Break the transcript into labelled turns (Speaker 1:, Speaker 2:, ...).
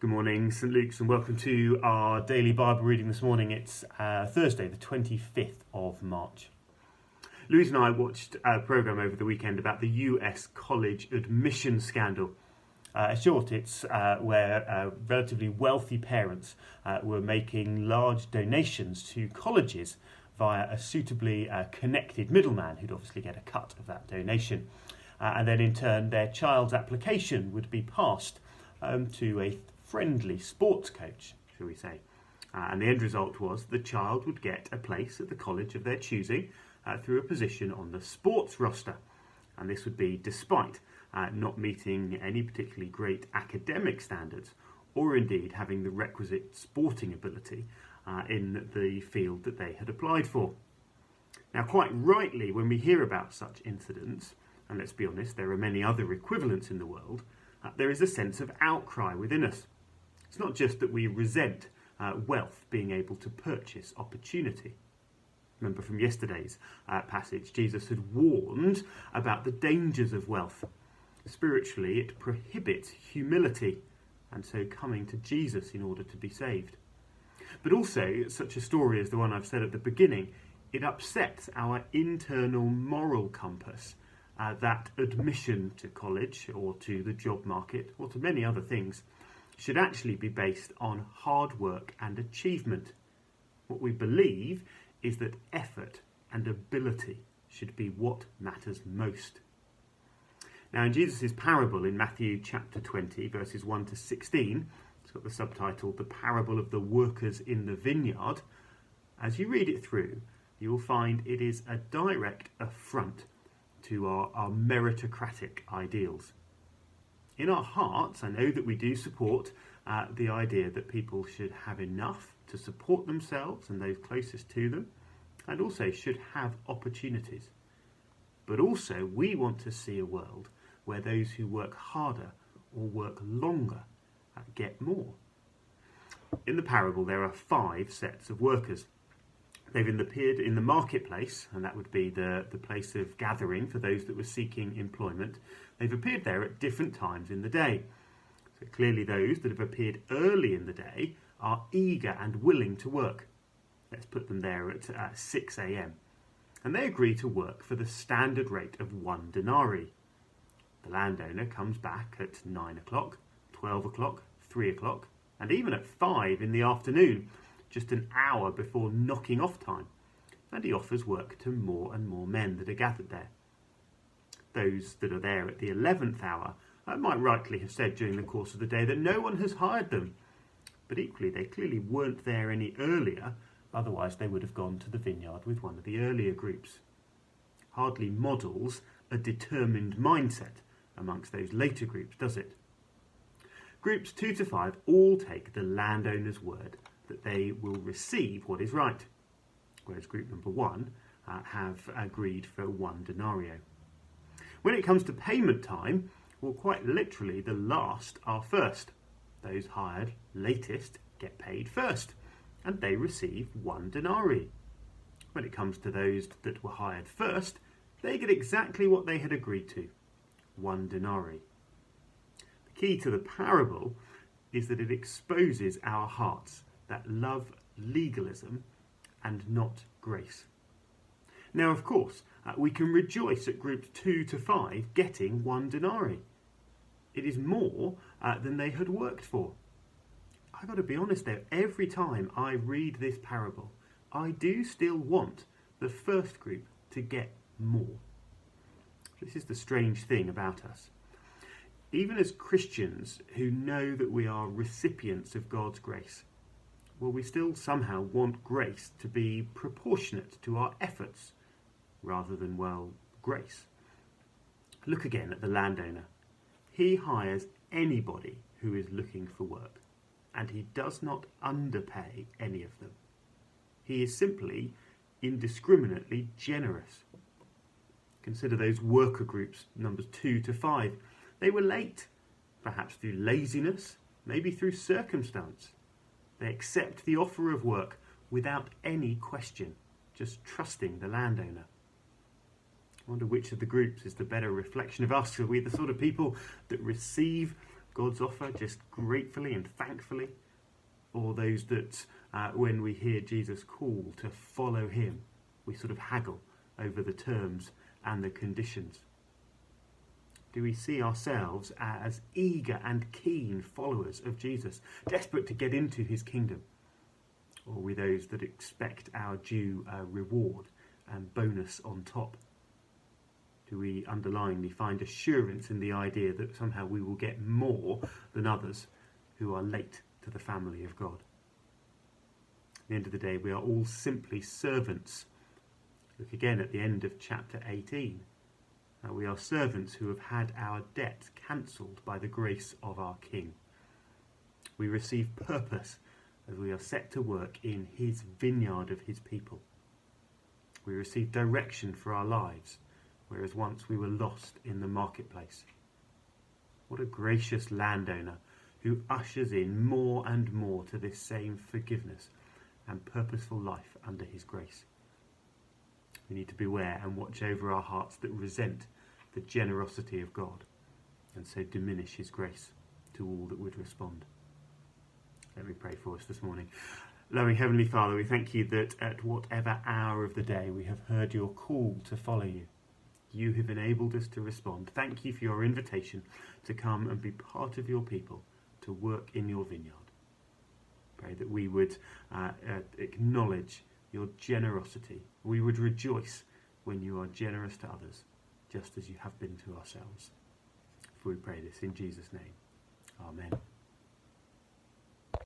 Speaker 1: Good morning, St Luke's, and welcome to our daily Bible reading this morning. It's Thursday, the 25th of March. Louise and I watched a programme over the weekend about the US college admission scandal. In short, it's where relatively wealthy parents were making large donations to colleges via a suitably connected middleman who'd obviously get a cut of that donation. And then in turn, their child's application would be passed to a friendly sports coach, shall we say. And the end result was the child would get a place at the college of their choosing through a position on the sports roster. And this would be despite not meeting any particularly great academic standards or indeed having the requisite sporting ability in the field that they had applied for. Now, quite rightly, when we hear about such incidents, and let's be honest, there are many other equivalents in the world, there is a sense of outcry within us. It's not just that we resent wealth being able to purchase opportunity. Remember from yesterday's passage, Jesus had warned about the dangers of wealth. Spiritually, it prohibits humility, and so coming to Jesus in order to be saved. But also, such a story as the one I've said at the beginning, it upsets our internal moral compass. That admission to college or to the job market or to many other things should actually be based on hard work and achievement. What we believe is that effort and ability should be what matters most. Now, in Jesus' parable in Matthew chapter 20, verses 1 to 16, it's got the subtitle, The Parable of the Workers in the Vineyard. As you read it through, you will find it is a direct affront to our meritocratic ideals. In our hearts, I know that we do support the idea that people should have enough to support themselves and those closest to them, and also should have opportunities. But also, we want to see a world where those who work harder or work longer get more. In the parable, there are 5 sets of workers. They've appeared in the marketplace, and that would be the place of gathering for those that were seeking employment. They've appeared there at different times in the day. So clearly those that have appeared early in the day are eager and willing to work. Let's put them there at 6 a.m. And they agree to work for the standard rate of 1 denarii. The landowner comes back at 9 o'clock, 12 o'clock, 3 o'clock, and even at 5 in the afternoon, just an hour before knocking off time, and he offers work to more and more men that are gathered there. Those that are there at the 11th hour might rightly have said during the course of the day that no one has hired them, but equally they clearly weren't there any earlier, otherwise they would have gone to the vineyard with one of the earlier groups. Hardly models a determined mindset amongst those later groups, does it? Groups 2 to 5 all take the landowner's word that they will receive what is right, whereas group number 1 have agreed for 1 denarii. When it comes to payment time, well, quite literally, the last are first. Those hired latest get paid first, and they receive 1 denarii. When it comes to those that were hired first, they get exactly what they had agreed to, 1 denarii. The key to the parable is that it exposes our hearts that love legalism and not grace. Now, of course, we can rejoice at groups 2 to 5 getting 1 denarii. It is more than they had worked for. I've got to be honest though, every time I read this parable, I do still want the first group to get more. This is the strange thing about us. Even as Christians who know that we are recipients of God's grace, well, we still somehow want grace to be proportionate to our efforts rather than, well, grace. Look again at the landowner. He hires anybody who is looking for work, and he does not underpay any of them. He is simply indiscriminately generous. Consider those worker groups, numbers 2 to 5. They were late, perhaps through laziness, maybe through circumstance. They accept the offer of work without any question, just trusting the landowner. I wonder which of the groups is the better reflection of us. Are we the sort of people that receive God's offer just gratefully and thankfully, or those that when we hear Jesus' call to follow him, we sort of haggle over the terms and the conditions? Do we see ourselves as eager and keen followers of Jesus, desperate to get into his kingdom? Or are we those that expect our due reward and bonus on top? Do we underlyingly find assurance in the idea that somehow we will get more than others who are late to the family of God? At the end of the day, we are all simply servants. Look again at the end of chapter 18. We are servants who have had our debt cancelled by the grace of our King. We receive purpose as we are set to work in his vineyard of his people. We receive direction for our lives, whereas once we were lost in the marketplace. What a gracious landowner who ushers in more and more to this same forgiveness and purposeful life under his grace. We need to beware and watch over our hearts that resent the generosity of God and so diminish his grace to all that would respond. Let me pray for us this morning. Loving Heavenly Father, we thank you that at whatever hour of the day we have heard your call to follow you. You have enabled us to respond. Thank you for your invitation to come and be part of your people, to work in your vineyard. Pray that we would acknowledge your generosity. We would rejoice when you are generous to others, just as you have been to ourselves. For we pray this in Jesus' name. Amen.